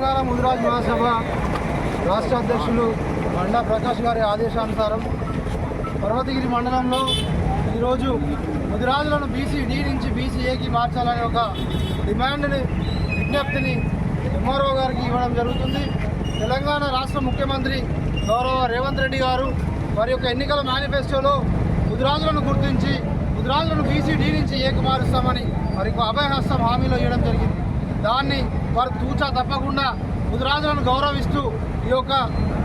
తెలంగాణ ముదిరాజ్ మహాసభ రాష్ట్ర అధ్యక్షులు బండా ప్రకాష్ గారి ఆదేశానుసారం పర్వతగిరి మండలంలో ఈరోజు ముదిరాజులను బీసీ-డి నుంచి బీసీ-ఏకి మార్చాలనే ఒక డిమాండ్ని విజ్ఞప్తిని ఎంఆర్ఓ గారికి ఇవ్వడం జరుగుతుంది. తెలంగాణ రాష్ట్ర ముఖ్యమంత్రి గౌరవ రేవంత్ రెడ్డి గారు వారి యొక్క ఎన్నికల మేనిఫెస్టోలో ముదిరాజులను గుర్తించి ముదిరాజులను బీసీ-డి నుంచి ఏకి మారుస్తామని మరి అభయహస్తం హామీలో ఇవ్వడం జరిగింది. దాన్ని వారు తూచా తప్పకుండా ముదిరాజులను గౌరవిస్తూ ఈ యొక్క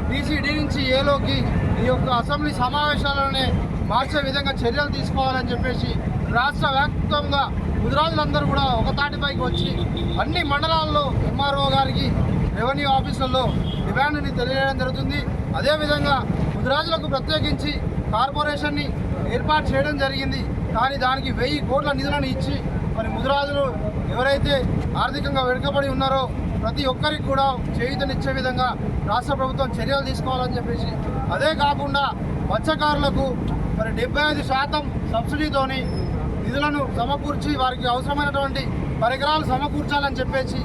బీసీ-డి నుంచి ఏలోకి ఈ యొక్క అసెంబ్లీ సమావేశాలలోనే మార్చే విధంగా చర్యలు తీసుకోవాలని చెప్పేసి రాష్ట్ర వ్యాప్తంగా ముదిరాజులందరూ కూడా ఒక తాటిపైకి వచ్చి అన్ని మండలాల్లో ఎంఆర్ఓ గారికి రెవెన్యూ ఆఫీసుల్లో డిమాండ్ని తెలియజేయడం జరుగుతుంది. అదేవిధంగా ముదిరాజులకు ప్రత్యేకించి కార్పొరేషన్ని ఏర్పాటు చేయడం జరిగింది. కానీ దానికి 1000 కోట్ల నిధులను ఇచ్చి మరి ముదిరాజులు ఎవరైతే ఆర్థికంగా వెనుకబడి ఉన్నారో ప్రతి ఒక్కరికి కూడా చేయూతనిచ్చే విధంగా రాష్ట్ర ప్రభుత్వం చర్యలు తీసుకోవాలని చెప్పేసి, అదే కాకుండా మత్స్యకారులకు మరి 75% సబ్సిడీతోని నిధులను సమకూర్చి వారికి అవసరమైనటువంటి పరికరాలు సమకూర్చాలని చెప్పేసి,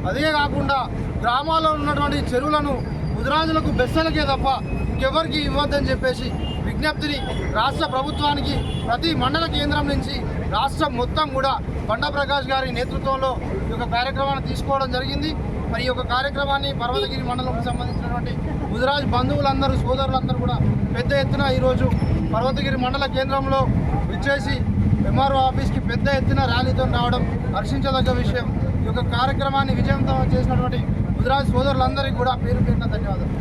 అదే కాకుండా గ్రామాల్లో ఉన్నటువంటి చెరువులను ముదిరాజులకు బెస్సలకే తప్ప ఇంకెవరికి ఇవ్వద్దని చెప్పేసి విజ్ఞప్తిని రాష్ట్ర ప్రభుత్వానికి ప్రతి మండల కేంద్రం నుంచి రాష్ట్రం మొత్తం కూడా బండా ప్రకాష్ గారి నేతృత్వంలో ఈ యొక్క కార్యక్రమాన్ని తీసుకోవడం జరిగింది. మరి ఈ యొక్క కార్యక్రమాన్ని పర్వతగిరి మండలంకు సంబంధించినటువంటి ముదిరాజు బంధువులందరూ సోదరులందరూ కూడా పెద్ద ఎత్తున ఈరోజు పర్వతగిరి మండల కేంద్రంలో విచ్చేసి ఎంఆర్ఓ ఆఫీస్కి పెద్ద ఎత్తున ర్యాలీతో రావడం హర్షించదగ్గ విషయం. ఈ యొక్క కార్యక్రమాన్ని విజయవంతం చేసినటువంటి ముదిరాజు సోదరులందరికీ కూడా పేరు పేరున ధన్యవాదాలు.